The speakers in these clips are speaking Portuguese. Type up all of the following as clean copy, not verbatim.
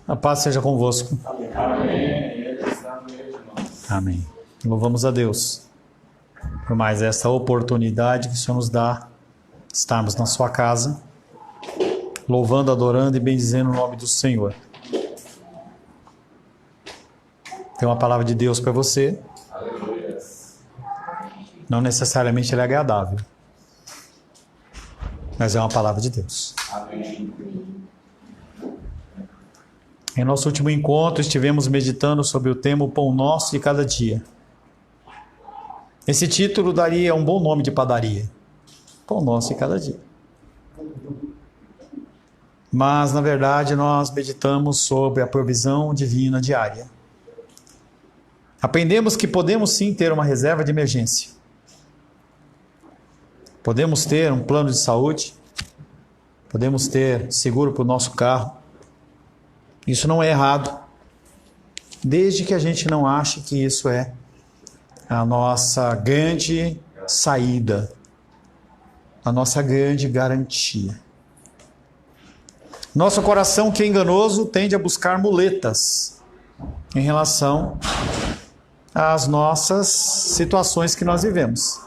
A paz seja convosco. Amém. Amém. Louvamos a Deus por mais essa oportunidade que o Senhor nos dá de estarmos na sua casa, louvando, adorando e bendizendo o nome do Senhor. Tem uma palavra de Deus para você. Aleluia. Não necessariamente ela é agradável, mas é uma palavra de Deus. Amém. Em nosso último encontro estivemos meditando sobre o tema O Pão Nosso de Cada Dia. Esse título daria um bom nome de padaria. Pão Nosso de Cada Dia. Mas, na verdade, nós meditamos sobre a provisão divina diária. Aprendemos que podemos sim ter uma reserva de emergência. Podemos ter um plano de saúde. Podemos ter seguro para o nosso carro. Isso não é errado, desde que a gente não ache que isso é a nossa grande saída, a nossa grande garantia. Nosso coração, que é enganoso, tende a buscar muletas em relação às nossas situações que nós vivemos.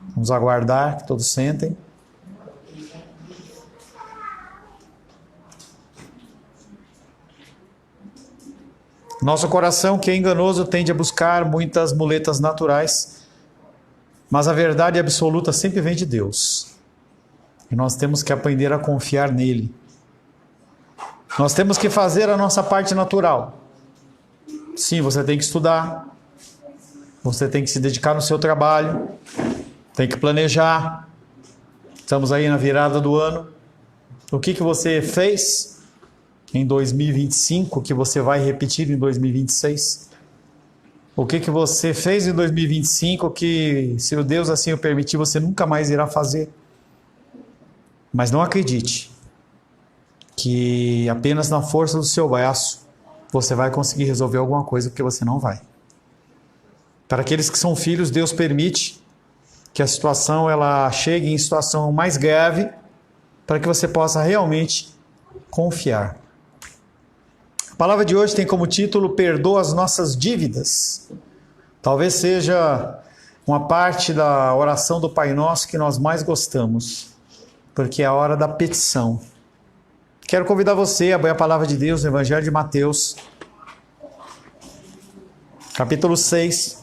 Vamos aguardar que todos sentem. Nosso coração, que é enganoso, tende a buscar muitas muletas naturais, mas a verdade absoluta sempre vem de Deus. E nós temos que aprender a confiar nele. Nós temos que fazer a nossa parte natural. Sim, você tem que estudar, você tem que se dedicar no seu trabalho, tem que planejar. Estamos aí na virada do ano. O que você fez em 2025, que você vai repetir em 2026? O que você fez em 2025 que, se o Deus assim o permitir, você nunca mais irá fazer? Mas não acredite que apenas na força do seu braço você vai conseguir resolver alguma coisa, porque você não vai. Para aqueles que são filhos, Deus permite que a situação ela chegue em situação mais grave, para que você possa realmente confiar. A palavra de hoje tem como título Perdoa as nossas dívidas. Talvez seja uma parte da oração do Pai Nosso que nós mais gostamos, porque é a hora da petição. Quero convidar você a abrir a palavra de Deus no Evangelho de Mateus, capítulo 6.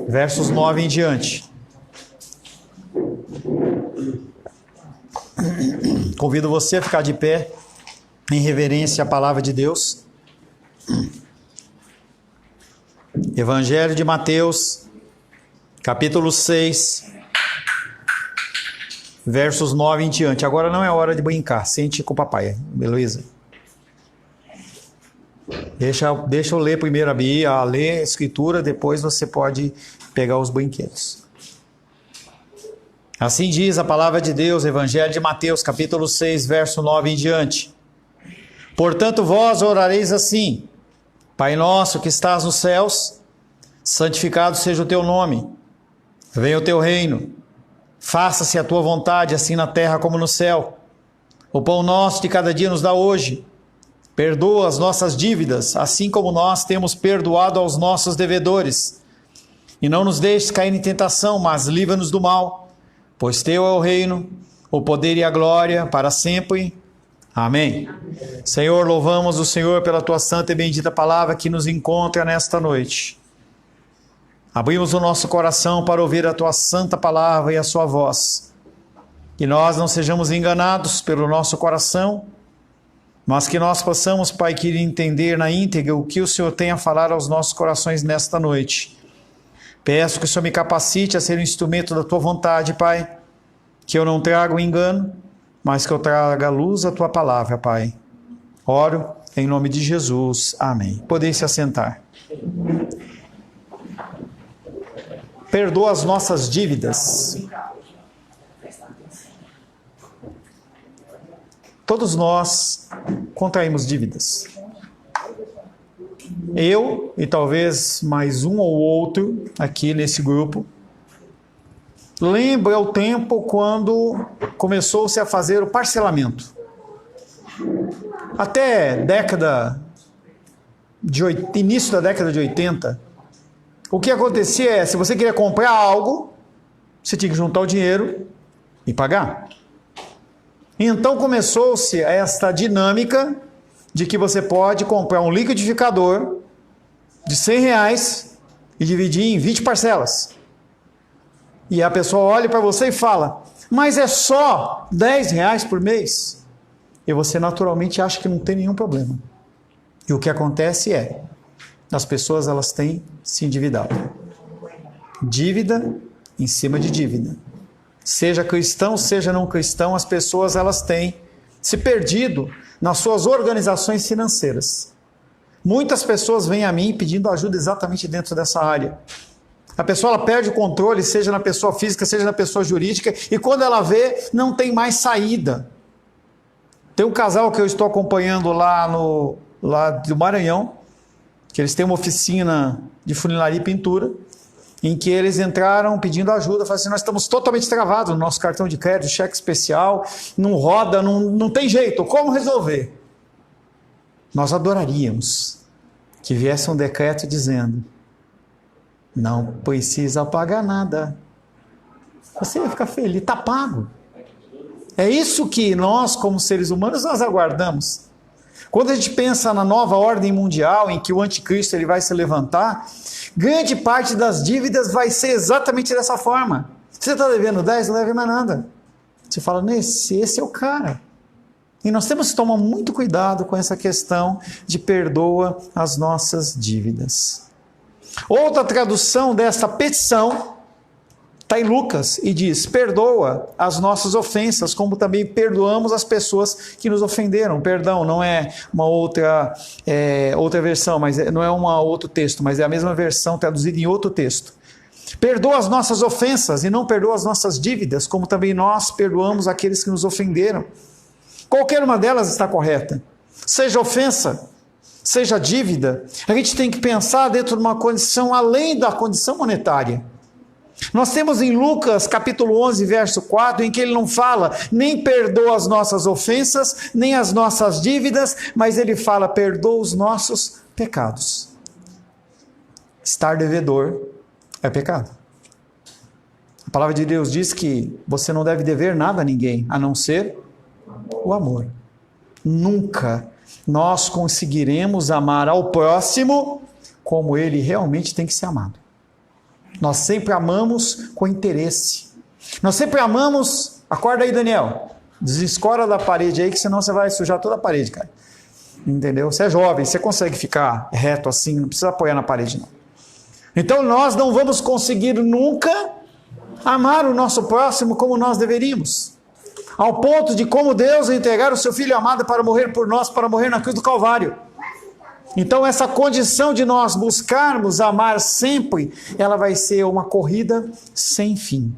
Versos 9 em diante. Convido você a ficar de pé em reverência à palavra de Deus. Evangelho de Mateus, capítulo 6, versos 9 em diante. Agora não é hora de brincar, sente com o papai, beleza? Deixa eu ler primeiro a Bíblia, ler a Escritura, depois você pode pegar os brinquedos. Assim diz a palavra de Deus, Evangelho de Mateus, capítulo 6, verso 9 em diante. Portanto, vós orareis assim: Pai nosso que estás nos céus, santificado seja o teu nome. Venha o teu reino. Faça-se a tua vontade, assim na terra como no céu. O pão nosso de cada dia nos dá hoje. Perdoa as nossas dívidas, assim como nós temos perdoado aos nossos devedores. E não nos deixes cair em tentação, mas livra-nos do mal. Pois teu é o reino, o poder e a glória para sempre. Amém. Senhor, louvamos o Senhor pela tua santa e bendita palavra que nos encontra nesta noite. Abrimos o nosso coração para ouvir a tua santa palavra e a sua voz. Que nós não sejamos enganados pelo nosso coração, mas que nós possamos, Pai, querer entender na íntegra o que o Senhor tem a falar aos nossos corações nesta noite. Peço que o Senhor me capacite a ser um instrumento da tua vontade, Pai, que eu não traga o engano, mas que eu traga a luz à tua palavra, Pai. Oro em nome de Jesus. Amém. Podem se assentar. Perdoa as nossas dívidas. Todos nós contraímos dívidas. Eu e talvez mais um ou outro aqui nesse grupo lembra o tempo quando começou-se a fazer o parcelamento. Até início da década de 80, o que acontecia é, se você queria comprar algo, você tinha que juntar o dinheiro e pagar. Então começou-se esta dinâmica de que você pode comprar um liquidificador de R$100 e dividir em 20 parcelas. E a pessoa olha para você e fala, mas é só R$10 por mês. E você naturalmente acha que não tem nenhum problema. E o que acontece é, as pessoas elas têm se endividado. Dívida em cima de dívida. Seja cristão, seja não cristão, as pessoas elas têm se perdido nas suas organizações financeiras. Muitas pessoas vêm a mim pedindo ajuda exatamente dentro dessa área. A pessoa ela perde o controle, seja na pessoa física, seja na pessoa jurídica, e quando ela vê, não tem mais saída. Tem um casal que eu estou acompanhando lá do Maranhão, que eles têm uma oficina de funilaria e pintura, em que eles entraram pedindo ajuda, falaram assim, nós estamos totalmente travados no nosso cartão de crédito, cheque especial, não roda, não tem jeito, como resolver? Nós adoraríamos que viesse um decreto dizendo, não precisa pagar nada. Você ia ficar feliz, está pago. É isso que nós, como seres humanos, nós aguardamos. Quando a gente pensa na nova ordem mundial, em que o anticristo ele vai se levantar, grande parte das dívidas vai ser exatamente dessa forma. Você está devendo 10, não deve mais nada. Você fala, esse é o cara. E nós temos que tomar muito cuidado com essa questão de perdoa as nossas dívidas. Outra tradução dessa petição está em Lucas e diz, perdoa as nossas ofensas, como também perdoamos as pessoas que nos ofenderam. Perdão, não é uma outra versão, mas não é um outro texto, mas é a mesma versão traduzida em outro texto. Perdoa as nossas ofensas e não perdoa as nossas dívidas, como também nós perdoamos aqueles que nos ofenderam. Qualquer uma delas está correta. Seja ofensa, seja dívida, a gente tem que pensar dentro de uma condição além da condição monetária. Nós temos em Lucas capítulo 11, verso 4, em que ele não fala, nem perdoa as nossas ofensas, nem as nossas dívidas, mas ele fala, perdoa os nossos pecados. Estar devedor é pecado. A palavra de Deus diz que você não deve dever nada a ninguém, a não ser o amor. Nunca nós conseguiremos amar ao próximo como ele realmente tem que ser amado. Nós sempre amamos com interesse. Nós sempre amamos... Acorda aí, Daniel. Desescora da parede aí, que senão você vai sujar toda a parede, cara. Entendeu? Você é jovem, você consegue ficar reto assim, não precisa apoiar na parede, não. Então nós não vamos conseguir nunca amar o nosso próximo como nós deveríamos. Ao ponto de como Deus entregar o seu Filho amado para morrer por nós, para morrer na cruz do Calvário. Então essa condição de nós buscarmos amar sempre, ela vai ser uma corrida sem fim.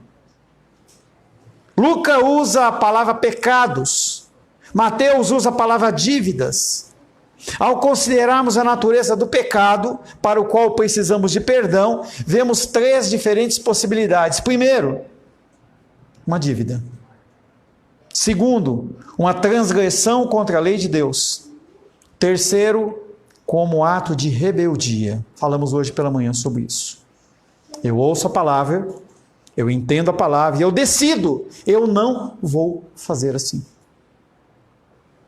Lucas usa a palavra pecados, Mateus usa a palavra dívidas. Ao considerarmos a natureza do pecado, para o qual precisamos de perdão, vemos 3 diferentes possibilidades. Primeiro, uma dívida. Segundo, uma transgressão contra a lei de Deus. Terceiro, como ato de rebeldia. Falamos hoje pela manhã sobre isso. Eu ouço a palavra, eu entendo a palavra e eu decido, eu não vou fazer assim.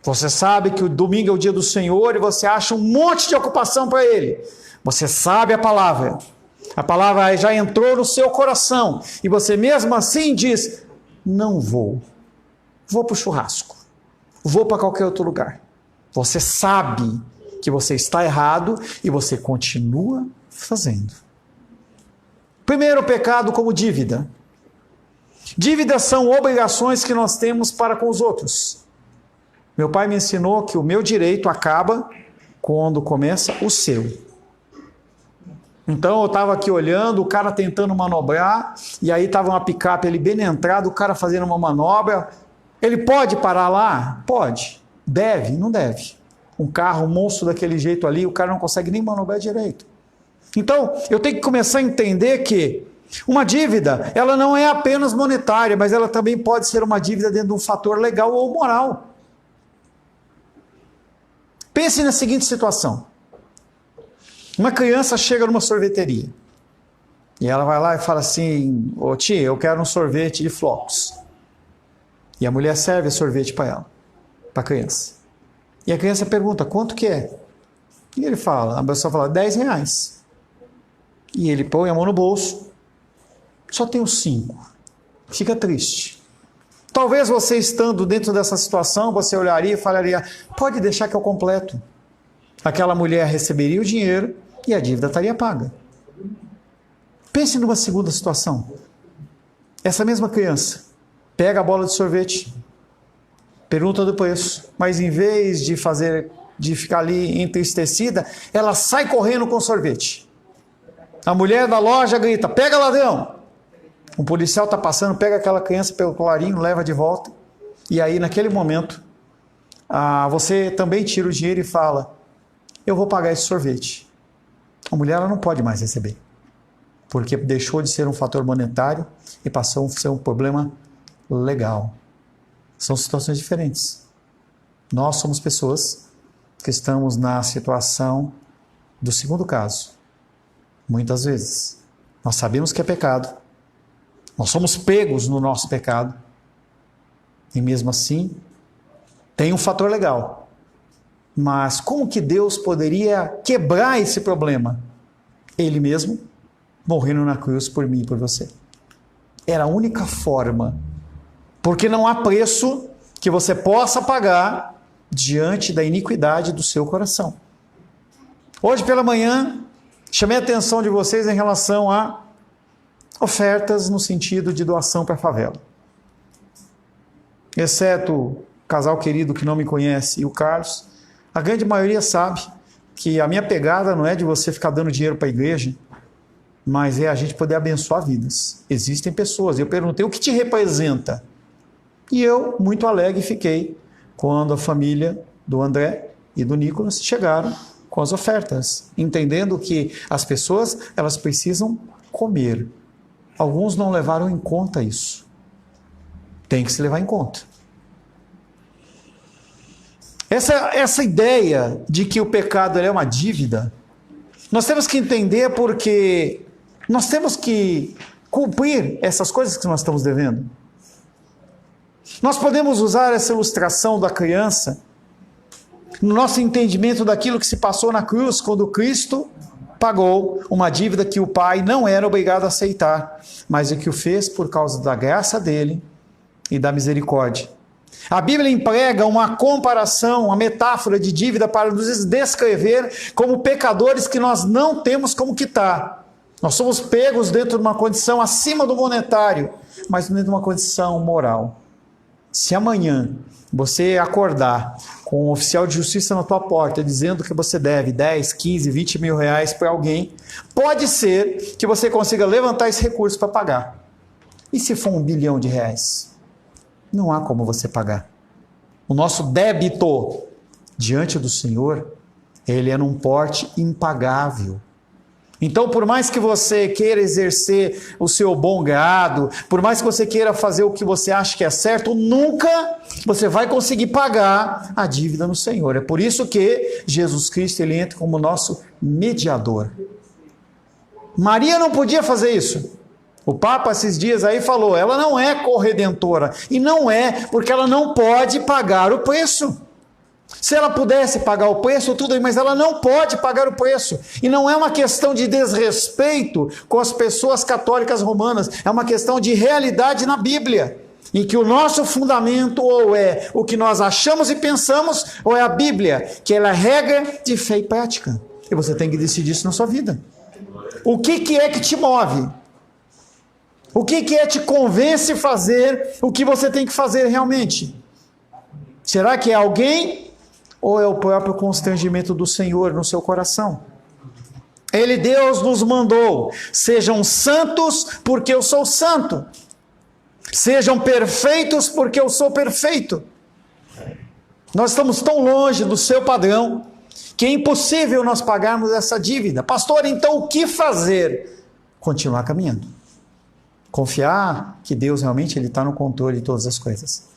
Você sabe que o domingo é o dia do Senhor e você acha um monte de ocupação para ele. Você sabe a palavra já entrou no seu coração e você mesmo assim diz, não vou para o churrasco, vou para qualquer outro lugar. Você sabe que você está errado e você continua fazendo. Primeiro pecado como dívida. Dívidas são obrigações que nós temos para com os outros. Meu pai me ensinou que o meu direito acaba quando começa o seu. Então eu estava aqui olhando, o cara tentando manobrar, e aí estava uma picape ali bem na entrada, o cara fazendo uma manobra, Ele pode parar lá? Pode. Deve? Não deve. Um carro, um monstro daquele jeito ali, o cara não consegue nem manobrar direito. Então, eu tenho que começar a entender que uma dívida, ela não é apenas monetária, mas ela também pode ser uma dívida dentro de um fator legal ou moral. Pense na seguinte situação. Uma criança chega numa sorveteria. E ela vai lá e fala assim: ô tia, eu quero um sorvete de flocos. E a mulher serve sorvete para ela, para a criança. E a criança pergunta: quanto que é? E ele fala, a pessoa fala: R$10. E ele põe a mão no bolso. Só tenho 5. Fica triste. Talvez você estando dentro dessa situação, você olharia e falaria: pode deixar que eu completo. Aquela mulher receberia o dinheiro e a dívida estaria paga. Pense numa segunda situação. Essa mesma criança pega a bola de sorvete, pergunta do preço, mas em vez de ficar ali entristecida, ela sai correndo com o sorvete. A mulher da loja grita: pega, ladrão! Um policial está passando, pega aquela criança pelo colarinho, leva de volta. E aí, naquele momento, você também tira o dinheiro e fala: eu vou pagar esse sorvete. A mulher ela não pode mais receber, porque deixou de ser um fator monetário e passou a ser um problema legal. São situações diferentes. Nós somos pessoas que estamos na situação do segundo caso. Muitas vezes. Nós sabemos que é pecado. Nós somos pegos no nosso pecado. E mesmo assim, tem um fator legal. Mas como que Deus poderia quebrar esse problema? Ele mesmo morrendo na cruz por mim e por você. Era a única forma. Porque não há preço que você possa pagar diante da iniquidade do seu coração. Hoje pela manhã, chamei a atenção de vocês em relação a ofertas no sentido de doação para a favela. Exceto o casal querido que não me conhece e o Carlos, a grande maioria sabe que a minha pegada não é de você ficar dando dinheiro para a igreja, mas é a gente poder abençoar vidas. Existem pessoas. Eu perguntei: o que te representa? E eu, muito alegre, fiquei quando a família do André e do Nicolas chegaram com as ofertas, entendendo que as pessoas elas precisam comer. Alguns não levaram em conta isso. Tem que se levar em conta. Essa ideia de que o pecado é uma dívida, nós temos que entender porque nós temos que cumprir essas coisas que nós estamos devendo. Nós podemos usar essa ilustração da criança no nosso entendimento daquilo que se passou na cruz, quando Cristo pagou uma dívida que o Pai não era obrigado a aceitar, mas que o fez por causa da graça dele e da misericórdia. A Bíblia emprega uma comparação, uma metáfora de dívida para nos descrever como pecadores que nós não temos como quitar. Nós somos pegos dentro de uma condição acima do monetário, mas dentro de uma condição moral. Se amanhã você acordar com um oficial de justiça na tua porta dizendo que você deve 10, 15, 20 mil reais para alguém, pode ser que você consiga levantar esse recurso para pagar. E se for R$1 bilhão? Não há como você pagar. O nosso débito diante do Senhor, ele é num porte impagável. Então, por mais que você queira exercer o seu bom grado, por mais que você queira fazer o que você acha que é certo, nunca você vai conseguir pagar a dívida no Senhor. É por isso que Jesus Cristo ele entra como nosso mediador. Maria não podia fazer isso. O Papa esses dias aí falou, ela não é corredentora. E não é, porque ela não pode pagar o preço. Se ela pudesse pagar o preço, tudo bem, mas ela não pode pagar o preço. E não é uma questão de desrespeito com as pessoas católicas romanas, é uma questão de realidade na Bíblia, em que o nosso fundamento ou é o que nós achamos e pensamos, ou é a Bíblia, que ela é regra de fé e prática. E você tem que decidir isso na sua vida. O que é que te move? O que é que te convence a fazer o que você tem que fazer realmente? Será que é alguém? Ou é o próprio constrangimento do Senhor no seu coração? Deus nos mandou, sejam santos porque eu sou santo. Sejam perfeitos porque eu sou perfeito. Nós estamos tão longe do seu padrão que é impossível nós pagarmos essa dívida. Pastor, então o que fazer? Continuar caminhando. Confiar que Deus realmente está no controle de todas as coisas.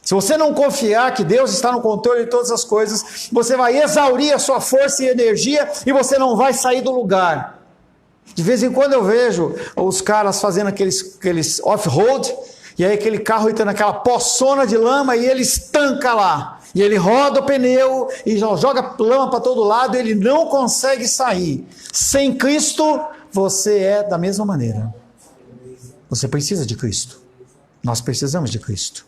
Se você não confiar que Deus está no controle de todas as coisas, você vai exaurir a sua força e energia e você não vai sair do lugar. De vez em quando eu vejo os caras fazendo aqueles off-road, e aí aquele carro entra naquela poçona de lama e ele estanca lá. E ele roda o pneu e joga lama para todo lado e ele não consegue sair. Sem Cristo, você é da mesma maneira. Você precisa de Cristo. Nós precisamos de Cristo.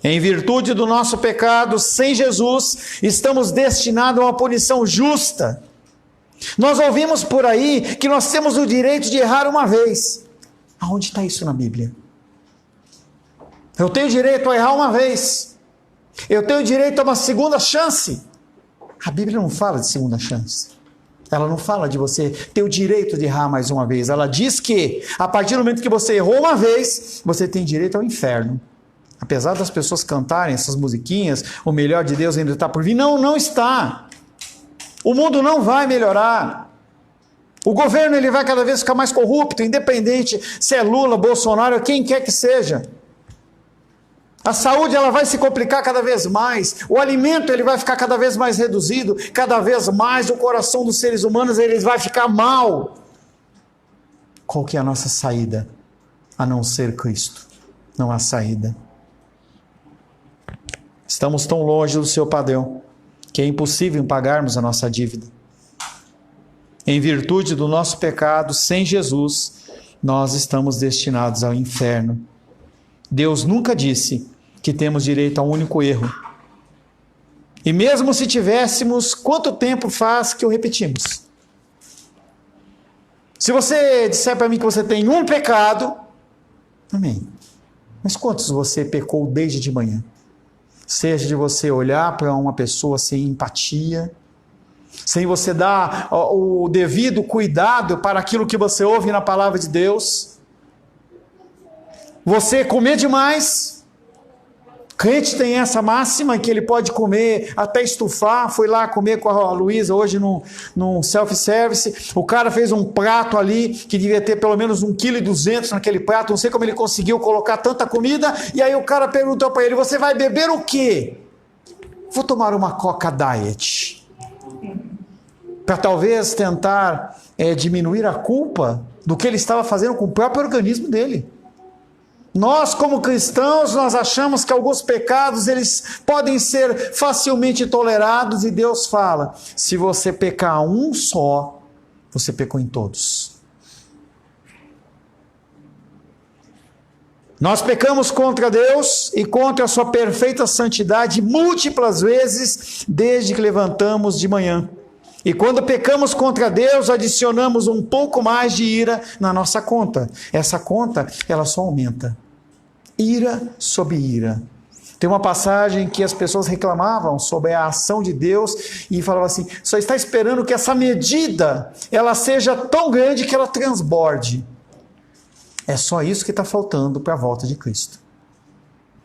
Em virtude do nosso pecado, sem Jesus, estamos destinados a uma punição justa. Nós ouvimos por aí que nós temos o direito de errar uma vez. Aonde está isso na Bíblia? Eu tenho direito a errar uma vez. Eu tenho direito a uma segunda chance. A Bíblia não fala de segunda chance. Ela não fala de você ter o direito de errar mais uma vez. Ela diz que, a partir do momento que você errou uma vez, você tem direito ao inferno. Apesar das pessoas cantarem essas musiquinhas, o melhor de Deus ainda está por vir. Não, não está. O mundo não vai melhorar. O governo ele vai cada vez ficar mais corrupto, independente se é Lula, Bolsonaro, quem quer que seja. A saúde ela vai se complicar cada vez mais. O alimento ele vai ficar cada vez mais reduzido. Cada vez mais o coração dos seres humanos ele vai ficar mal. Qual que é a nossa saída? A não ser Cristo. Não há saída. Estamos tão longe do seu padrão que é impossível pagarmos a nossa dívida. Em virtude do nosso pecado, sem Jesus, nós estamos destinados ao inferno. Deus nunca disse que temos direito a um único erro. E mesmo se tivéssemos, quanto tempo faz que o repetimos? Se você disser para mim que você tem um pecado, amém. Mas quantos você pecou desde de manhã? Seja de você olhar para uma pessoa sem empatia, sem você dar o devido cuidado para aquilo que você ouve na palavra de Deus. Você comer demais. Crente tem essa máxima que ele pode comer até estufar. Fui lá comer com a Luísa hoje num self-service. O cara fez um prato ali que devia ter pelo menos 1,2 kg naquele prato. Não sei como ele conseguiu colocar tanta comida. E aí o cara perguntou para ele: você vai beber o quê? Vou tomar uma Coca Diet. Para talvez tentar diminuir a culpa do que ele estava fazendo com o próprio organismo dele. Nós, como cristãos, nós achamos que alguns pecados, eles podem ser facilmente tolerados, e Deus fala: se você pecar um só, você pecou em todos. Nós pecamos contra Deus e contra a sua perfeita santidade múltiplas vezes, desde que levantamos de manhã. E quando pecamos contra Deus, adicionamos um pouco mais de ira na nossa conta. Essa conta, ela só aumenta. Ira sobre ira. Tem uma passagem que as pessoas reclamavam sobre a ação de Deus e falavam assim: só está esperando que essa medida ela seja tão grande que ela transborde. É só isso que está faltando para a volta de Cristo.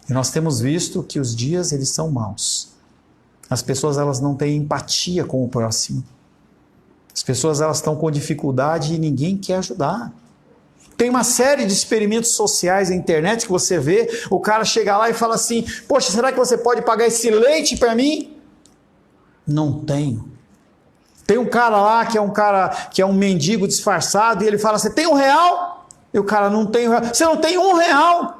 E nós temos visto que os dias eles são maus. As pessoas elas não têm empatia com o próximo. As pessoas elas estão com dificuldade e ninguém quer ajudar. Tem uma série de experimentos sociais na internet que você vê, o cara chega lá e fala assim: poxa, será que você pode pagar esse leite para mim? Não tenho. Tem um cara lá que é um mendigo disfarçado e ele fala: você tem R$1? E o cara: não tem R$1. Você não tem R$1?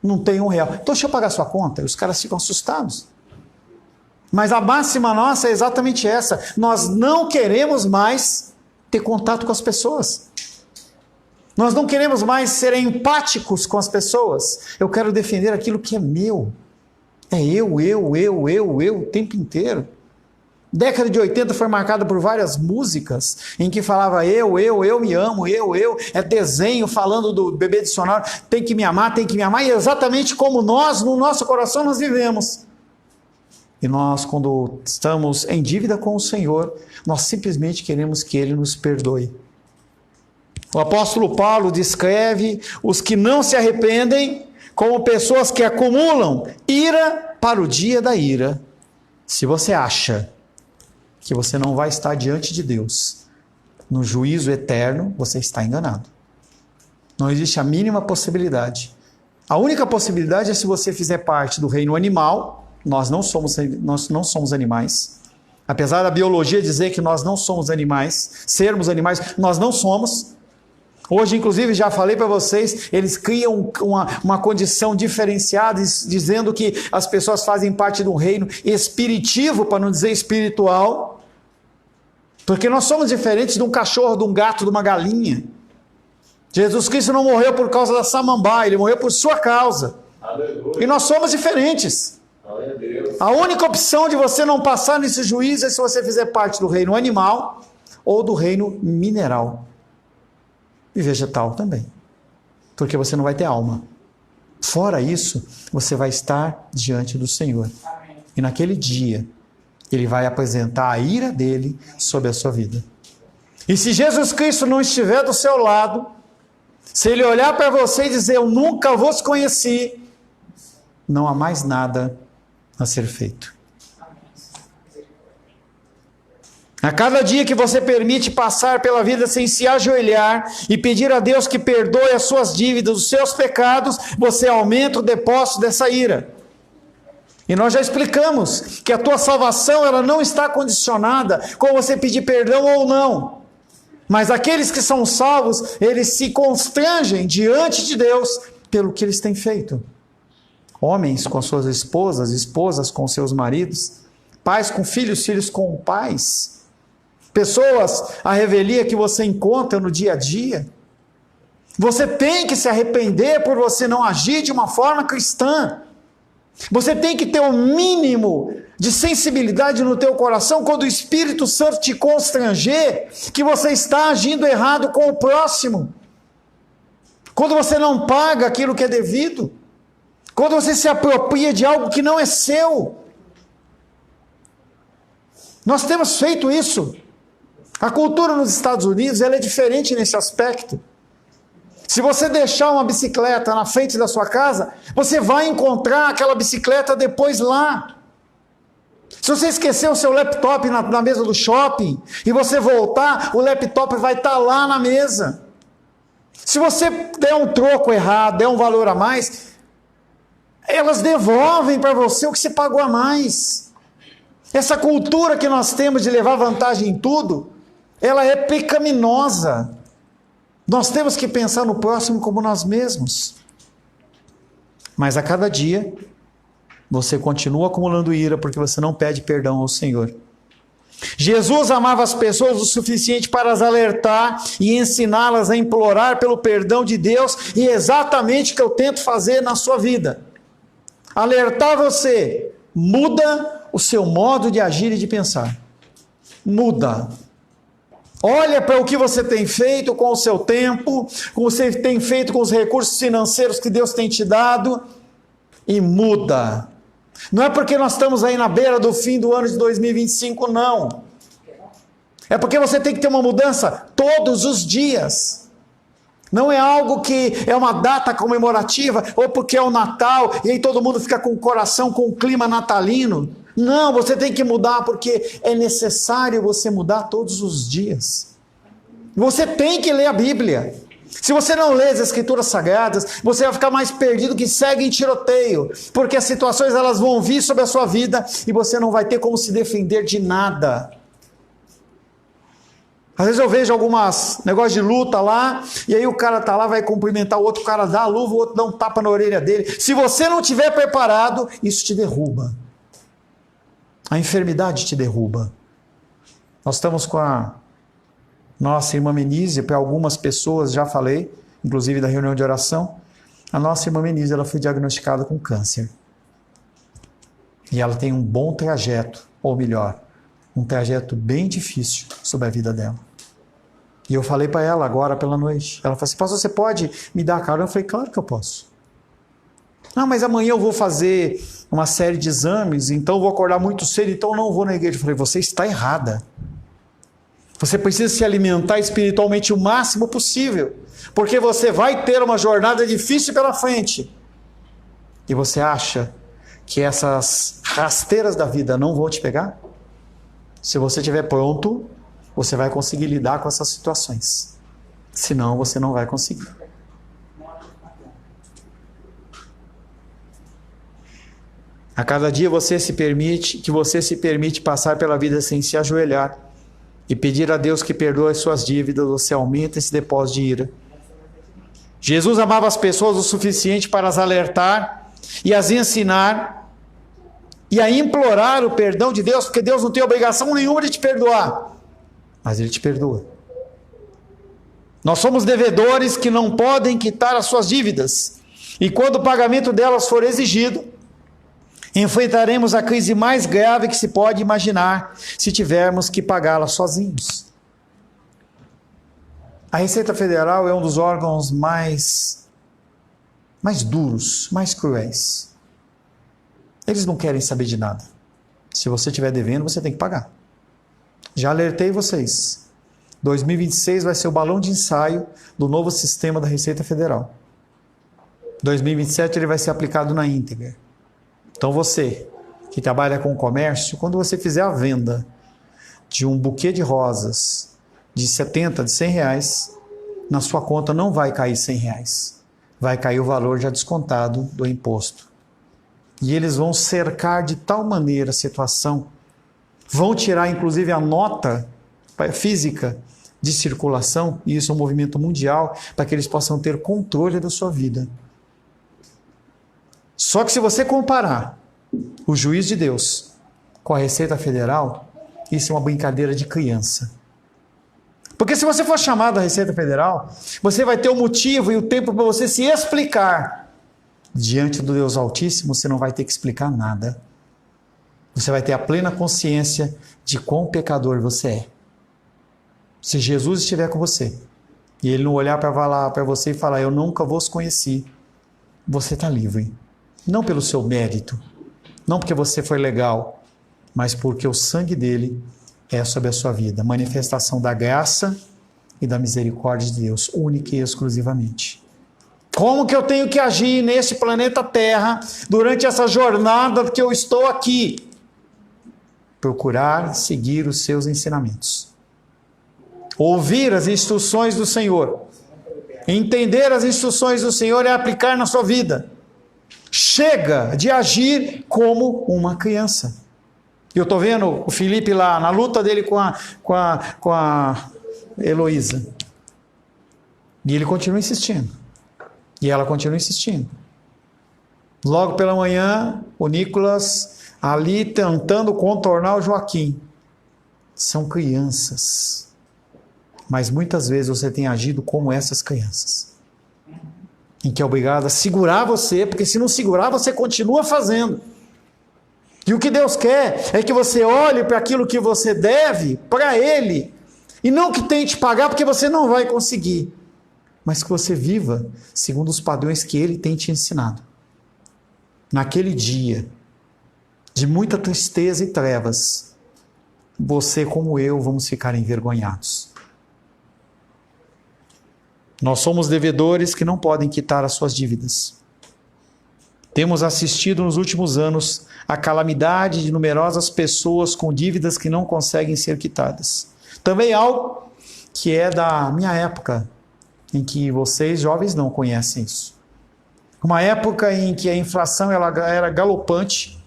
Não tem R$1. Então deixa eu pagar sua conta. E os caras ficam assustados. Mas a máxima nossa é exatamente essa. Nós não queremos mais ter contato com as pessoas. Nós não queremos mais ser empáticos com as pessoas. Eu quero defender aquilo que é meu. É eu o tempo inteiro. Década de 80 foi marcada por várias músicas em que falava eu me amo, é desenho falando do bebê dicionário, tem que me amar, e é exatamente como nós, no nosso coração, nós vivemos. E nós, quando estamos em dívida com o Senhor, nós simplesmente queremos que Ele nos perdoe. O apóstolo Paulo descreve os que não se arrependem como pessoas que acumulam ira para o dia da ira. Se você acha que você não vai estar diante de Deus no juízo eterno, você está enganado. Não existe a mínima possibilidade. A única possibilidade é se você fizer parte do reino animal. Nós não somos animais. Apesar da biologia dizer que nós não somos animais, sermos animais, nós não somos. Hoje, inclusive, já falei para vocês, eles criam uma condição diferenciada, dizendo que as pessoas fazem parte de um reino espiritivo, para não dizer espiritual, porque nós somos diferentes de um cachorro, de um gato, de uma galinha. Jesus Cristo não morreu por causa da samambaia, ele morreu por sua causa. Aleluia. E nós somos diferentes. Glória a Deus. A única opção de você não passar nesse juízo é se você fizer parte do reino animal ou do reino mineral. E vegetal também. Porque você não vai ter alma. Fora isso, você vai estar diante do Senhor. Amém. E naquele dia, Ele vai apresentar a ira dele sobre a sua vida. E se Jesus Cristo não estiver do seu lado, se Ele olhar para você e dizer, eu nunca vos conheci, não há mais nada a ser feito. A cada dia que você permite passar pela vida sem se ajoelhar e pedir a Deus que perdoe as suas dívidas, os seus pecados, você aumenta o depósito dessa ira. E nós já explicamos que a tua salvação ela não está condicionada com você pedir perdão ou não. Mas aqueles que são salvos, eles se constrangem diante de Deus pelo que eles têm feito. Homens com suas esposas, esposas com seus maridos, pais com filhos, filhos com pais. Pessoas, a revelia que você encontra no dia a dia. Você tem que se arrepender por você não agir de uma forma cristã. Você tem que ter um mínimo de sensibilidade no teu coração quando o Espírito Santo te constranger que você está agindo errado com o próximo. Quando você não paga aquilo que é devido. Quando você se apropria de algo que não é seu. Nós temos feito isso. A cultura nos Estados Unidos ela é diferente nesse aspecto. Se você deixar uma bicicleta na frente da sua casa, você vai encontrar aquela bicicleta depois lá. Se você esquecer o seu laptop na mesa do shopping e você voltar, o laptop vai estar lá na mesa. Se você der um troco errado, der um valor a mais, elas devolvem para você o que você pagou a mais. Essa cultura que nós temos de levar vantagem em tudo, ela é pecaminosa. Nós temos que pensar no próximo como nós mesmos. Mas a cada dia, você continua acumulando ira porque você não pede perdão ao Senhor. Jesus amava as pessoas o suficiente para as alertar e ensiná-las a implorar pelo perdão de Deus, e é exatamente o que eu tento fazer na sua vida. Alertar você, muda o seu modo de agir e de pensar. Muda. Olha para o que você tem feito com o seu tempo, o que você tem feito com os recursos financeiros que Deus tem te dado, e muda. Não é porque nós estamos aí na beira do fim do ano de 2025, não. É porque você tem que ter uma mudança todos os dias. Não é algo que é uma data comemorativa, ou porque é o Natal, e aí todo mundo fica com o coração com o clima natalino. Não, você tem que mudar porque é necessário você mudar todos os dias. Você tem que ler a Bíblia. Se você não lê as Escrituras Sagradas, você vai ficar mais perdido que segue em tiroteio, porque as situações elas vão vir sobre a sua vida e você não vai ter como se defender de nada. Às vezes eu vejo algumas negócios de luta lá, e aí o cara tá lá, vai cumprimentar o outro, o cara dá a luva, o outro dá um tapa na orelha dele. Se você não estiver preparado, isso te derruba. A enfermidade te derruba. Nós estamos com a nossa irmã Menise, para algumas pessoas já falei, inclusive da reunião de oração, a nossa irmã Menise, ela foi diagnosticada com câncer. E ela tem um bom trajeto, ou melhor, um trajeto bem difícil sobre a vida dela. E eu falei para ela agora pela noite, ela falou assim, pastor, você pode me dar carona? Eu falei, claro que eu posso. Ah, mas amanhã eu vou fazer uma série de exames, então eu vou acordar muito cedo, então eu não vou na igreja. Eu falei, você está errada. Você precisa se alimentar espiritualmente o máximo possível, porque você vai ter uma jornada difícil pela frente. E você acha que essas rasteiras da vida não vão te pegar? Se você estiver pronto, você vai conseguir lidar com essas situações. Senão, você não vai conseguir. A cada dia você se permite passar pela vida sem se ajoelhar e pedir a Deus que perdoe as suas dívidas, você aumenta esse depósito de ira. Jesus amava as pessoas o suficiente para as alertar e as ensinar e a implorar o perdão de Deus, porque Deus não tem obrigação nenhuma de te perdoar, mas Ele te perdoa. Nós somos devedores que não podem quitar as suas dívidas, e quando o pagamento delas for exigido, enfrentaremos a crise mais grave que se pode imaginar se tivermos que pagá-la sozinhos. A Receita Federal é um dos órgãos mais duros, mais cruéis. Eles não querem saber de nada. Se você estiver devendo, você tem que pagar. Já alertei vocês. 2026 vai ser o balão de ensaio do novo sistema da Receita Federal. 2027 ele vai ser aplicado na íntegra. Então você, que trabalha com comércio, quando você fizer a venda de um buquê de rosas de 70, de 100 reais, na sua conta não vai cair 100 reais. Vai cair o valor já descontado do imposto. E eles vão cercar de tal maneira a situação, vão tirar inclusive a nota física de circulação, e isso é um movimento mundial, para que eles possam ter controle da sua vida. Só que se você comparar o juiz de Deus com a Receita Federal, isso é uma brincadeira de criança. Porque se você for chamado à Receita Federal, você vai ter o motivo e o tempo para você se explicar. Diante do Deus Altíssimo, você não vai ter que explicar nada. Você vai ter a plena consciência de quão pecador você é. Se Jesus estiver com você, e Ele não olhar para você e falar, eu nunca vos conheci, você está livre. Não pelo seu mérito, não porque você foi legal, mas porque o sangue dele é sobre a sua vida. Manifestação da graça e da misericórdia de Deus, única e exclusivamente. Como que eu tenho que agir neste planeta Terra durante essa jornada que eu estou aqui? Procurar seguir os seus ensinamentos. Ouvir as instruções do Senhor. Entender as instruções do Senhor e aplicar na sua vida. Chega de agir como uma criança. Eu estou vendo o Felipe lá, na luta dele com a Heloísa. E ele continua insistindo. E ela continua insistindo. Logo pela manhã, o Nicolas ali tentando contornar o Joaquim. São crianças. Mas muitas vezes você tem agido como essas crianças. Em que é obrigado a segurar você, porque se não segurar, você continua fazendo. E o que Deus quer é que você olhe para aquilo que você deve para Ele, e não que tente pagar, porque você não vai conseguir, mas que você viva segundo os padrões que Ele tem te ensinado. Naquele dia de muita tristeza e trevas, você como eu vamos ficar envergonhados. Nós somos devedores que não podem quitar as suas dívidas. Temos assistido nos últimos anos a calamidade de numerosas pessoas com dívidas que não conseguem ser quitadas. Também algo que é da minha época, em que vocês jovens não conhecem isso. Uma época em que a inflação era galopante,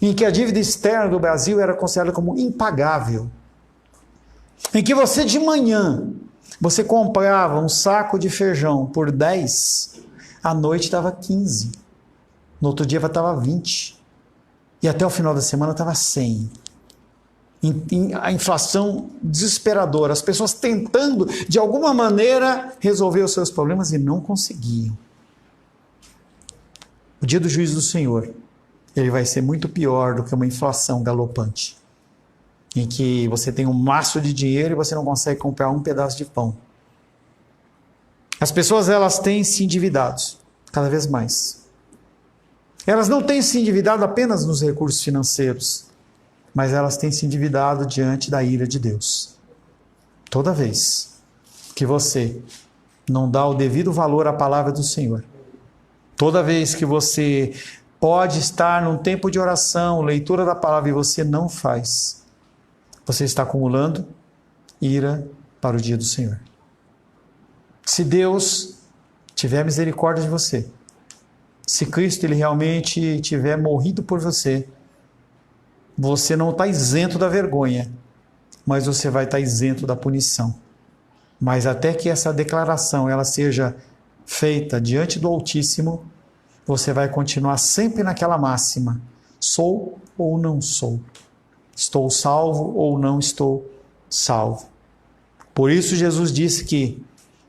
em que a dívida externa do Brasil era considerada como impagável. Em que você de manhã, você comprava um saco de feijão por 10, à noite estava 15. No outro dia estava 20. E até o final da semana estava 100. A inflação desesperadora. As pessoas tentando, de alguma maneira, resolver os seus problemas e não conseguiam. O dia do juízo do Senhor, ele vai ser muito pior do que uma inflação galopante. Em que você tem um maço de dinheiro e você não consegue comprar um pedaço de pão. As pessoas, elas têm se endividado cada vez mais. Elas não têm se endividado apenas nos recursos financeiros, mas elas têm se endividado diante da ira de Deus. Toda vez que você não dá o devido valor à palavra do Senhor, toda vez que você pode estar num tempo de oração, leitura da palavra, e você não faz, você está acumulando ira para o dia do Senhor. Se Deus tiver misericórdia de você, se Cristo ele realmente tiver morrido por você, você não está isento da vergonha, mas você vai estar isento da punição. Mas até que essa declaração ela seja feita diante do Altíssimo, você vai continuar sempre naquela máxima: sou ou não sou? Estou salvo ou não estou salvo? Por isso Jesus disse que,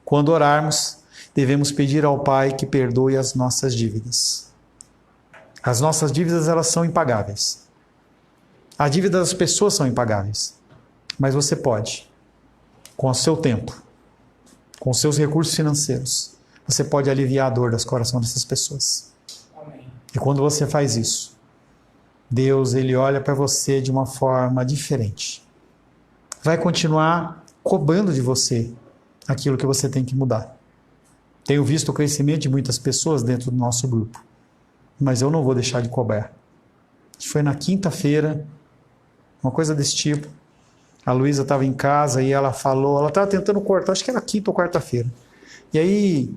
quando orarmos, devemos pedir ao Pai que perdoe as nossas dívidas. As nossas dívidas, elas são impagáveis. A dívida das pessoas são impagáveis. Mas você pode, com o seu tempo, com os seus recursos financeiros, você pode aliviar a dor das corações dessas pessoas. Amém. E quando você faz isso, Deus ele olha para você de uma forma diferente. Vai continuar cobrando de você aquilo que você tem que mudar. Tenho visto o crescimento de muitas pessoas dentro do nosso grupo, mas eu não vou deixar de cobrar. Foi na quinta-feira, uma coisa desse tipo. A Luísa estava em casa e ela falou, ela estava tentando cortar, acho que era quinta ou quarta-feira. E aí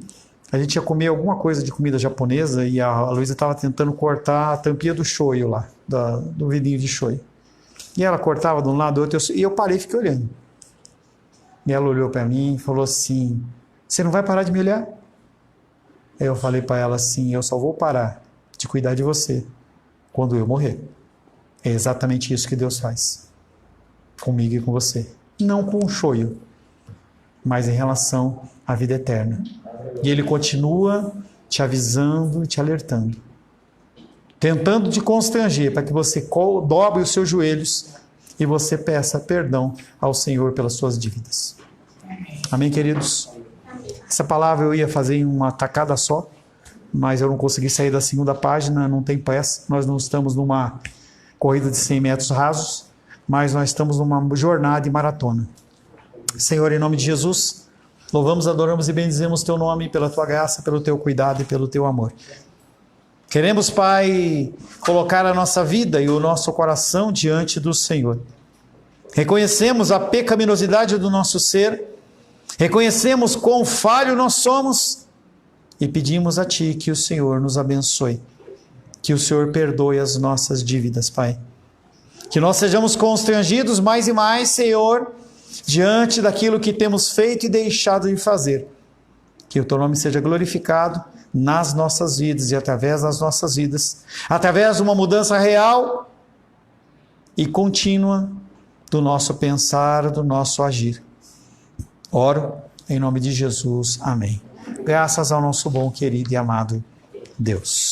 a gente ia comer alguma coisa de comida japonesa e a Luísa estava tentando cortar a tampinha do shoyu lá, do vidinho de shoyu. E ela cortava de um lado do outro e eu parei e fiquei olhando. E ela olhou para mim e falou assim: você não vai parar de me olhar? Aí eu falei para ela assim: eu só vou parar de cuidar de você quando eu morrer. É exatamente isso que Deus faz comigo e com você. Não com o shoyu, mas em relação à vida eterna. E Ele continua te avisando e te alertando, tentando te constranger para que você dobre os seus joelhos e você peça perdão ao Senhor pelas suas dívidas. Amém, queridos? Essa palavra eu ia fazer em uma tacada só, mas eu não consegui sair da segunda página, não tem pressa. Nós não estamos numa corrida de 100 metros rasos, mas nós estamos numa jornada e maratona. Senhor, em nome de Jesus, louvamos, adoramos e bendizemos Teu nome pela Tua graça, pelo Teu cuidado e pelo Teu amor. Queremos, Pai, colocar a nossa vida e o nosso coração diante do Senhor. Reconhecemos a pecaminosidade do nosso ser, reconhecemos quão falho nós somos e pedimos a Ti que o Senhor nos abençoe, que o Senhor perdoe as nossas dívidas, Pai. Que nós sejamos constrangidos mais e mais, Senhor, diante daquilo que temos feito e deixado de fazer. Que o Teu nome seja glorificado nas nossas vidas e através das nossas vidas, através de uma mudança real e contínua do nosso pensar, do nosso agir. Oro em nome de Jesus. Amém. Graças ao nosso bom, querido e amado Deus.